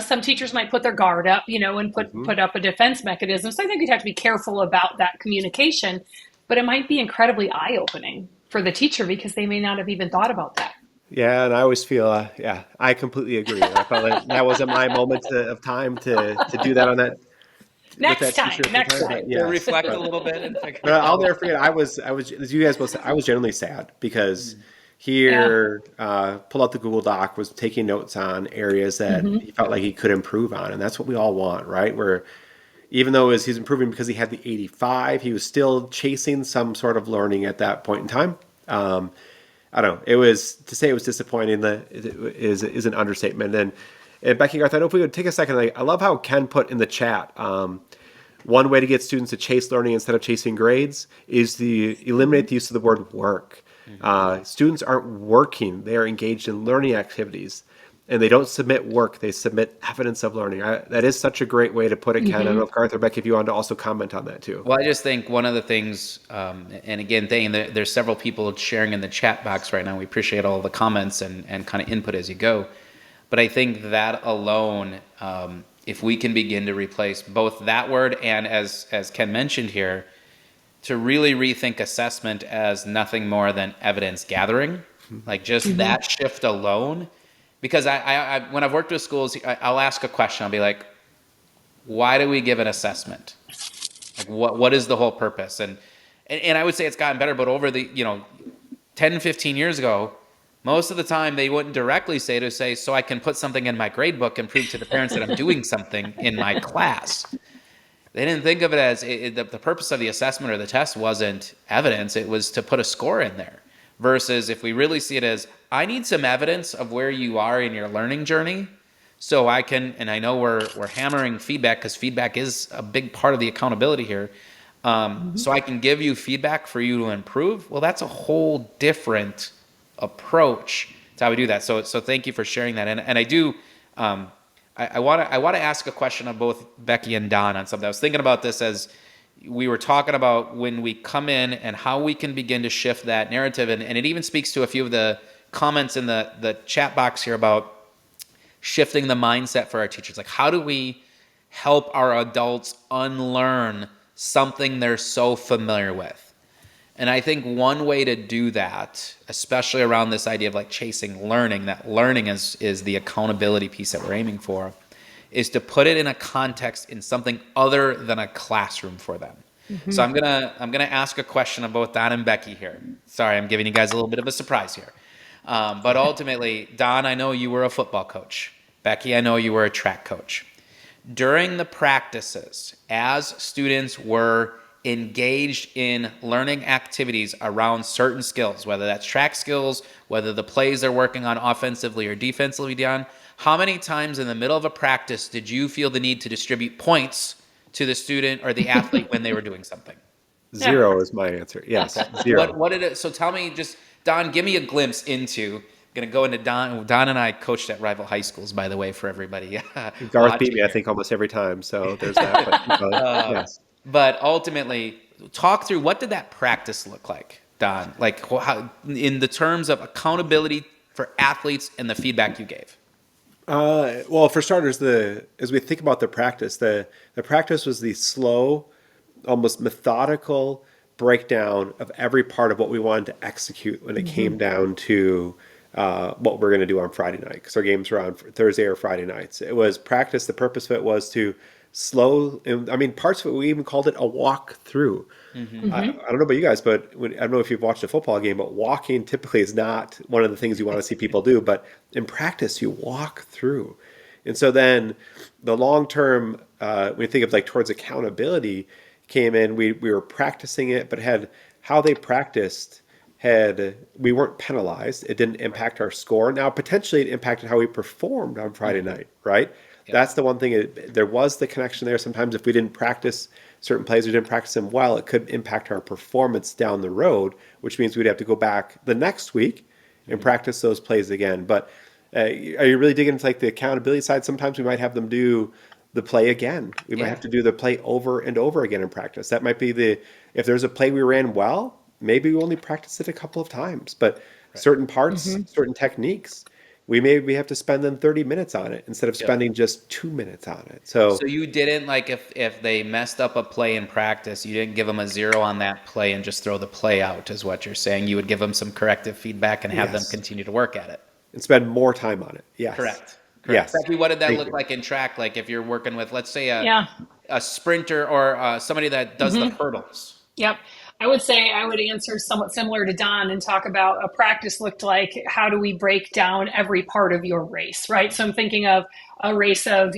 Some teachers might put their guard up, and put Hmm. put up a defense mechanism. So I think you'd have to be careful about that communication. But it might be incredibly eye opening for the teacher because they may not have even thought about that. Yeah, and I always feel, yeah, I completely agree. I felt like that wasn't my moment of time to do that on that with Next that time, teacher at the next time. But time. to yes, reflect a but little bit and figure but I'll out. never forget. I was as you guys both said, I was genuinely sad because Yeah. here pulled out the Google Doc, was taking notes on areas that Hmm. he felt like he could improve on, and that's what we all want, right? Where even though he's improving because he had the 85, he was still chasing some sort of learning at that point in time. Um, I don't know. It was to say it was disappointing that is an understatement. And Becky Garth, I don't know if we would take a second. I love how Ken put in the chat. One way to get students to chase learning instead of chasing grades is to eliminate the use of the word work. Students aren't working; they are engaged in learning activities, and they don't submit work; they submit evidence of learning. That is such a great way to put it, Ken. I don't know Hmm. if Garth or Becky, if you wanted to also comment on that too. Well, I just think one of the things, and again, there's several people sharing in the chat box right now. We appreciate all the comments and kind of input as you go. But I think that alone, if we can begin to replace both that word and as Ken mentioned here, to really rethink assessment as nothing more than evidence gathering, like just Hmm. that shift alone. Because when I've worked with schools, I'll ask a question. I'll be like, why do we give an assessment? Like what is the whole purpose? And I would say it's gotten better, but over the 10, 15 years ago, most of the time they wouldn't directly say so I can put something in my grade book and prove to the parents that I'm doing something in my class. They didn't think of it as the purpose of the assessment or the test wasn't evidence, it was to put a score in there. Versus if we really see it as I need some evidence of where you are in your learning journey so I can, and I know we're hammering feedback because feedback is a big part of the accountability here. So I can give you feedback for you to improve. Well, that's a whole different approach to how we do that. So thank you for sharing that. And I do, I want to ask a question of both Becky and Don on something. I was thinking about this as we were talking about when we come in and how we can begin to shift that narrative. And it even speaks to a few of the comments in the chat box here about shifting the mindset for our teachers. Like, how do we help our adults unlearn something they're so familiar with? And I think one way to do that, especially around this idea of like chasing learning, that learning is the accountability piece that we're aiming for, is to put it in a context in something other than a classroom for them. So I'm gonna ask a question of both Don and Becky here. Sorry, I'm giving you guys a little bit of a surprise here. But ultimately, Don, I know you were a football coach. Becky, I know you were a track coach. During the practices, as students were engaged in learning activities around certain skills, whether that's track skills, whether the plays they're working on offensively or defensively, Dion, how many times in the middle of a practice did you feel the need to distribute points to the student or the athlete when they were doing something? Yeah. Zero is my answer. Yes, zero. What did it? So tell me, just Don, give me a glimpse into. Going to go into Don. Don and I coached at rival high schools, by the way, for everybody Garth beat watching me, I here. think, almost every time. So there's that. But yes. But ultimately, talk through what did that practice look like, Don? Like how, in the terms of accountability for athletes and the feedback you gave. Well, for starters, as we think about the practice was the slow, almost methodical breakdown of every part of what we wanted to execute when it came down to what we're going to do on Friday night, because our games were on Thursday or Friday nights. It was practice. The purpose of it was to slow. I mean, parts of it, we even called it a walk through. I don't know about you guys, but I don't know if you've watched a football game, but walking typically is not one of the things you want to see people do. But in practice, you walk through. And so then the long term, when you think of like towards accountability, came in. We were practicing it, but had how they practiced had we weren't penalized. It didn't impact our score. Now potentially it impacted how we performed on Friday night, right? That's the one thing. There was the connection there. Sometimes if we didn't practice certain plays, we didn't practice them well, it could impact our performance down the road, which means we'd have to go back the next week and practice those plays again. But are you really digging into like the accountability side? Sometimes we might have them do the play again. We might have to do the play over and over again in practice. That might be if there's a play we ran well, maybe we only practice it a couple of times, but certain parts, certain techniques, we have to spend then 30 minutes on it instead of spending just 2 minutes on it. So you didn't, like, if they messed up a play in practice, you didn't give them a 0 on that play and just throw the play out, is what you're saying. You would give them some corrective feedback and have them continue to work at it. and spend more time on it. Yes. Correct. Yes. Becky, what did that Thank look you. like in track? Like if you're working with, let's say, Yeah. a sprinter or somebody that does the hurdles. Yep. I would say I would answer somewhat similar to Don and talk about a practice looked like how do we break down every part of your race, right? So I'm thinking of a race of,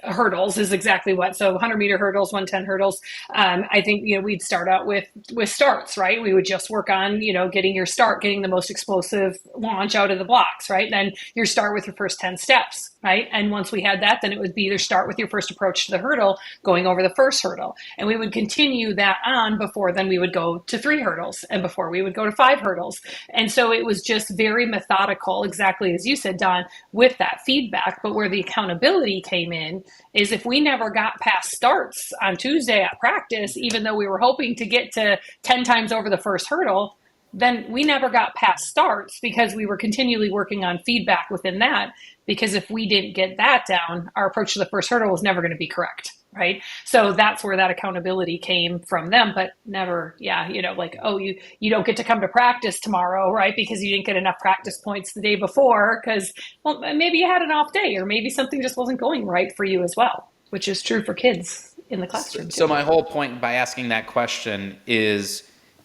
hurdles is exactly what. So 100-meter hurdles, 110 hurdles. I think, we'd start out with starts, right? We would just work on, getting your start, getting the most explosive launch out of the blocks, right? Then your start with your first 10 steps, right? And once we had that, then it would be either start with your first approach to the hurdle, going over the first hurdle. And we would continue that on before then we would go to 3 hurdles and before we would go to 5 hurdles. And so it was just very methodical, exactly as you said, Don, with that feedback. But where the accountability came in is if we never got past starts on Tuesday at practice, even though we were hoping to get to 10 times over the first hurdle, then we never got past starts because we were continually working on feedback within that. Because if we didn't get that down, our approach to the first hurdle was never going to be correct, right? So that's where that accountability came from them, but never, like, oh, you don't get to come to practice tomorrow, right? Because you didn't get enough practice points the day before because, well, maybe you had an off day or maybe something just wasn't going right for you as well, which is true for kids in the classroom. So my whole point by asking that question is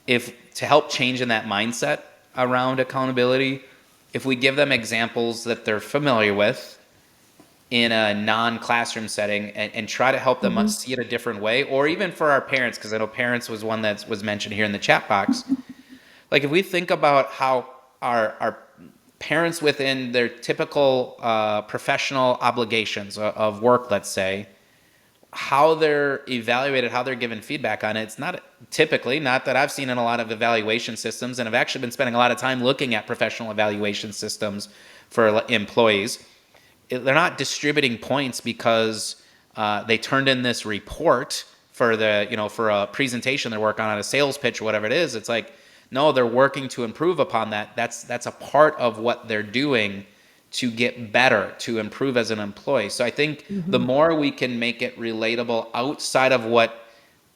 if to help change in that mindset around accountability, if we give them examples that they're familiar with in a non-classroom setting and try to help them see it a different way, or even for our parents, because I know parents was one that was mentioned here in the chat box. Like if we think about how our parents within their typical professional obligations of work, let's say, how they're evaluated, how they're given feedback on it. It's not typically, not that I've seen in a lot of evaluation systems, and I've actually been spending a lot of time looking at professional evaluation systems for employees. They're not distributing points because they turned in this report for for a presentation they're working on, a sales pitch or whatever it is. It's like, no, they're working to improve upon that. That's a part of what they're doing to get better, to improve as an employee. So I think the more we can make it relatable outside of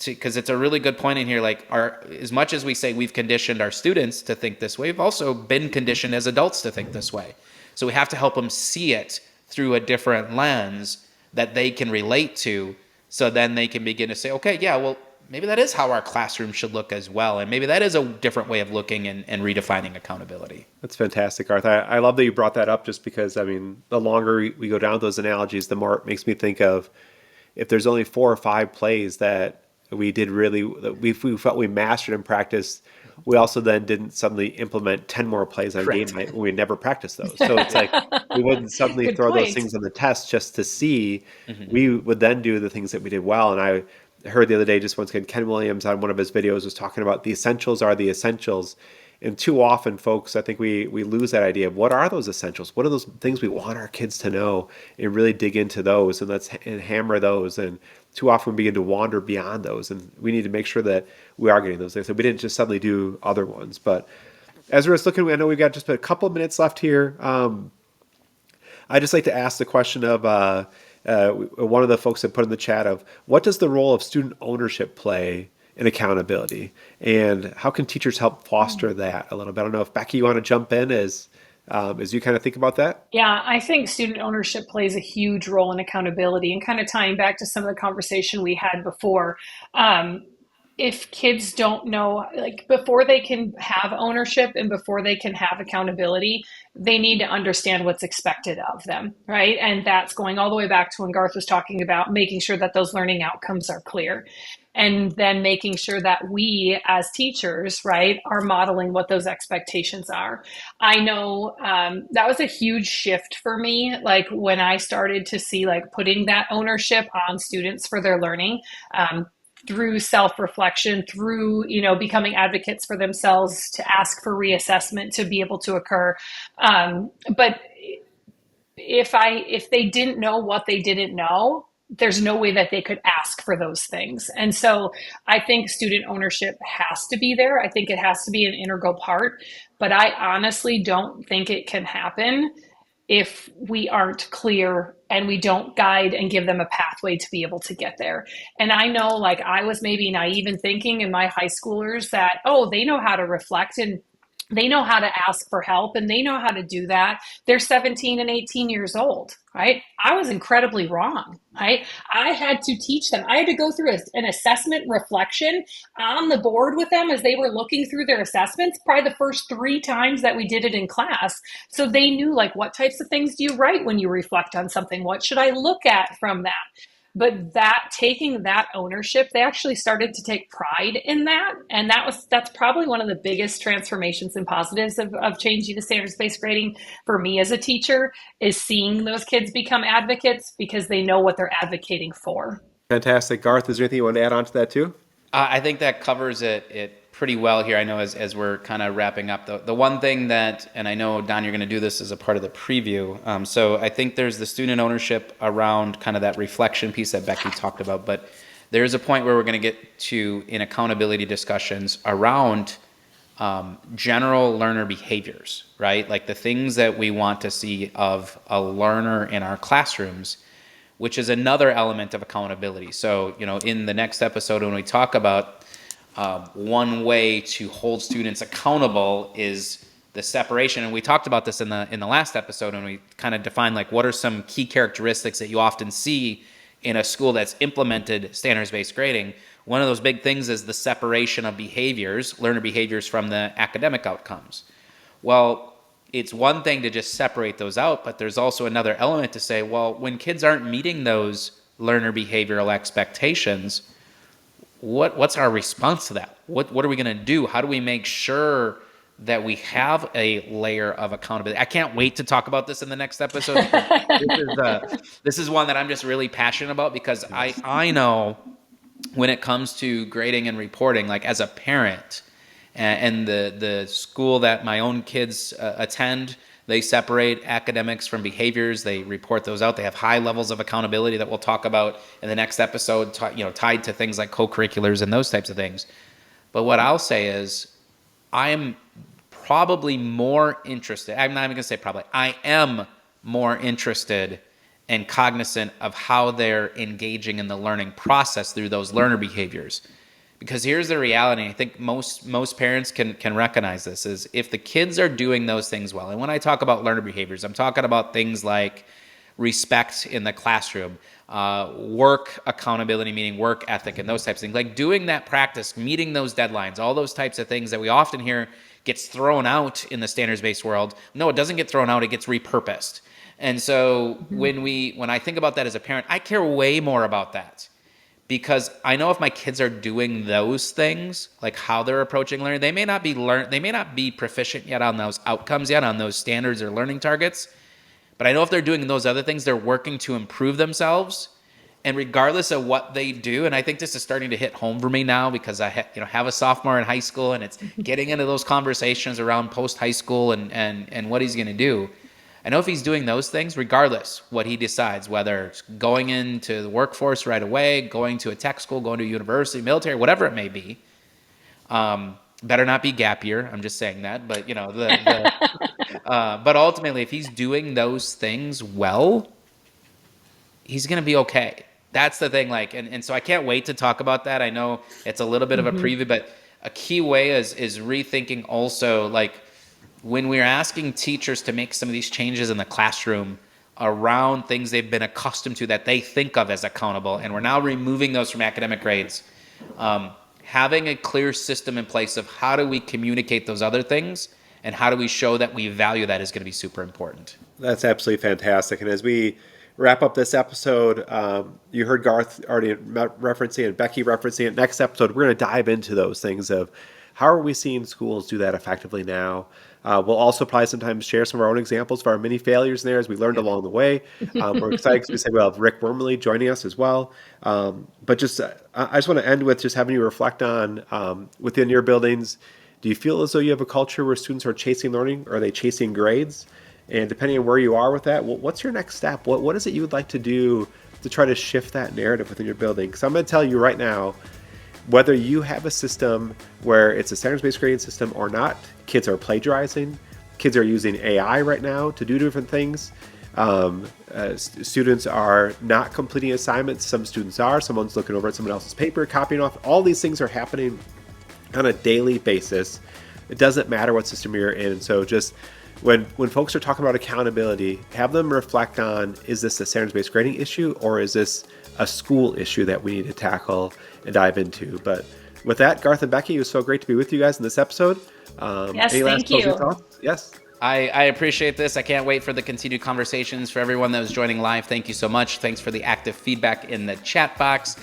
because it's a really good point in here, like as much as we say we've conditioned our students to think this way, we've also been conditioned as adults to think this way. So we have to help them see it through a different lens that they can relate to, so then they can begin to say, okay, yeah, well, maybe that is how our classroom should look as well. And maybe that is a different way of looking and redefining accountability. That's fantastic, Garth. I love that you brought that up just because, I mean, the longer we go down those analogies, the more it makes me think of if there's only 4 or 5 plays that we did really, we felt we mastered in practice, we also then didn't suddenly implement 10 more plays on game Correct. night when we never practiced those. So it's like we wouldn't suddenly Good throw those point. things on the test just to see. Mhm. We would then do the things that we did well. And I heard the other day, just once again, Ken Williams on one of his videos was talking about the essentials are the essentials. And too often, folks, I think we lose that idea of what are those essentials? What are those things we want our kids to know, and really dig into those and and hammer those. And too often we begin to wander beyond those, and we need to make sure that we are getting those things. So we didn't just suddenly do other ones. But as we're looking, I know we've got just a couple of minutes left here. I just like to ask the question of one of the folks that put in the chat of what does the role of student ownership play in accountability, and how can teachers help foster that a little bit? I don't know if Becky, you want to jump in as you kind of think about that. Yeah, I think student ownership plays a huge role in accountability, and kind of tying back to some of the conversation we had before. If kids don't know, like before they can have ownership and before they can have accountability, they need to understand what's expected of them, right? And that's going all the way back to when Garth was talking about making sure that those learning outcomes are clear. And then making sure that we as teachers, right, are modeling what those expectations are. I know that was a huge shift for me, like when I started to see like putting that ownership on students for their learning. Through self-reflection, through becoming advocates for themselves, to ask for reassessment to be able to occur. But if they didn't know what they didn't know, there's no way that they could ask for those things. And so I think student ownership has to be there. I think it has to be an integral part, but I honestly don't think it can happen if we aren't clear and we don't guide and give them a pathway to be able to get there. And I know, like, I was maybe naive in thinking in my high schoolers that, oh, they know how to reflect and they know how to ask for help and they know how to do that. They're 17 and 18 years old, right? I was incredibly wrong, right? I had to teach them. I had to go through an assessment reflection on the board with them as they were looking through their assessments, probably the first 3 times that we did it in class. So they knew, like, what types of things do you write when you reflect on something? What should I look at from that? But that, taking that ownership, they actually started to take pride in that. And that's probably one of the biggest transformations and positives of changing to standards-based grading for me as a teacher, is seeing those kids become advocates because they know what they're advocating for. Fantastic. Garth, is there anything you want to add on to that too? I think that covers it pretty well here. I know as we're kind of wrapping up, the one thing that, and I know, Don, you're going to do this as a part of the preview. So I think there's the student ownership around kind of that reflection piece that Becky talked about, but there's a point where we're going to get to in accountability discussions around general learner behaviors, right? Like the things that we want to see of a learner in our classrooms, which is another element of accountability. So, in the next episode, when we talk about one way to hold students accountable is the separation, and we talked about this in the last episode, and we kind of defined like what are some key characteristics that you often see in a school that's implemented standards-based grading. One of those big things is the separation of behaviors, learner behaviors, from the academic outcomes. Well, it's one thing to just separate those out, but there's also another element to say, well, when kids aren't meeting those learner behavioral expectations, what's our response to that? What are we going to do? How do we make sure that we have a layer of accountability? I can't wait to talk about this in the next episode. This is one that I'm just really passionate about, because I know when it comes to grading and reporting, like as a parent, and the school that my own kids attend, they separate academics from behaviors. They report those out. They have high levels of accountability that we'll talk about in the next episode, tied to things like co-curriculars and those types of things. But what I'll say is, I am probably more interested. I'm not even going to say probably. I am more interested and cognizant of how they're engaging in the learning process through those learner behaviors. Because here's the reality, I think most parents can recognize this, is if the kids are doing those things well, and when I talk about learner behaviors, I'm talking about things like respect in the classroom, work accountability, meaning work ethic, and those types of things, like doing that practice, meeting those deadlines, all those types of things that we often hear gets thrown out in the standards-based world. No, it doesn't get thrown out, it gets repurposed. And so when I think about that as a parent, I care way more about that, because I know if my kids are doing those things, like how they're approaching learning, they may not be proficient yet on those outcomes yet, on those standards or learning targets. But I know if they're doing those other things, they're working to improve themselves. And regardless of what they do, and I think this is starting to hit home for me now because I have a sophomore in high school, and it's getting into those conversations around post high school and what he's going to do. I know if he's doing those things, regardless what he decides, whether it's going into the workforce right away, going to a tech school, going to a university, military, whatever it may be, better not be gap year. I'm just saying that, but but ultimately, if he's doing those things well, he's going to be okay. That's the thing. And so I can't wait to talk about that. I know it's a little bit of a preview, but a key way is rethinking also, like, when we're asking teachers to make some of these changes in the classroom around things they've been accustomed to that they think of as accountable, and we're now removing those from academic grades, having a clear system in place of how do we communicate those other things and how do we show that we value that is going to be super important. That's absolutely fantastic. And as we wrap up this episode, you heard Garth already referencing and Becky referencing it. Next episode, we're going to dive into those things of how are we seeing schools do that effectively now. We'll also probably sometimes share some of our own examples of our many failures in there as we learned along the way. We're excited because we say we'll have Rick Wormley joining us as well. But just I just want to end with just having you reflect on within your buildings, do you feel as though you have a culture where students are chasing learning, or are they chasing grades? And depending on where you are with that, what's your next step? What is it you would like to do to try to shift that narrative within your building? Because I'm going to tell you right now, whether you have a system where it's a standards-based grading system or not, kids are plagiarizing. Kids are using AI right now to do different things. Students are not completing assignments. Some students are. Someone's looking over at someone else's paper, copying off. All these things are happening on a daily basis. It doesn't matter what system you're in. So just when folks are talking about accountability, have them reflect on, is this a standards-based grading issue, or is this a school issue that we need to tackle and dive into? But with that, Garth and Becky, it was so great to be with you guys in this episode. Yes, any last thank you. closing thoughts? Yes. I appreciate this. I can't wait for the continued conversations. For everyone that was joining live, thank you so much. Thanks for the active feedback in the chat box.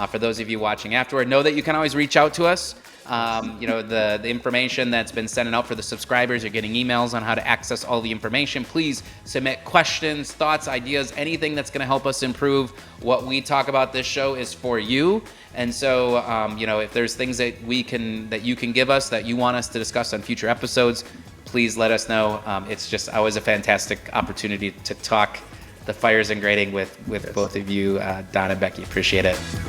For those of you watching afterward, know that you can always reach out to us. The information that's been sent out for the subscribers, you're getting emails on how to access all the information. Please submit questions, thoughts, ideas, anything that's going to help us improve what we talk about. This show is for you. And so, if there's things that you can give us that you want us to discuss on future episodes, please let us know. It's just always a fantastic opportunity to talk the fires and grading with both of you, Don and Becky. Appreciate it.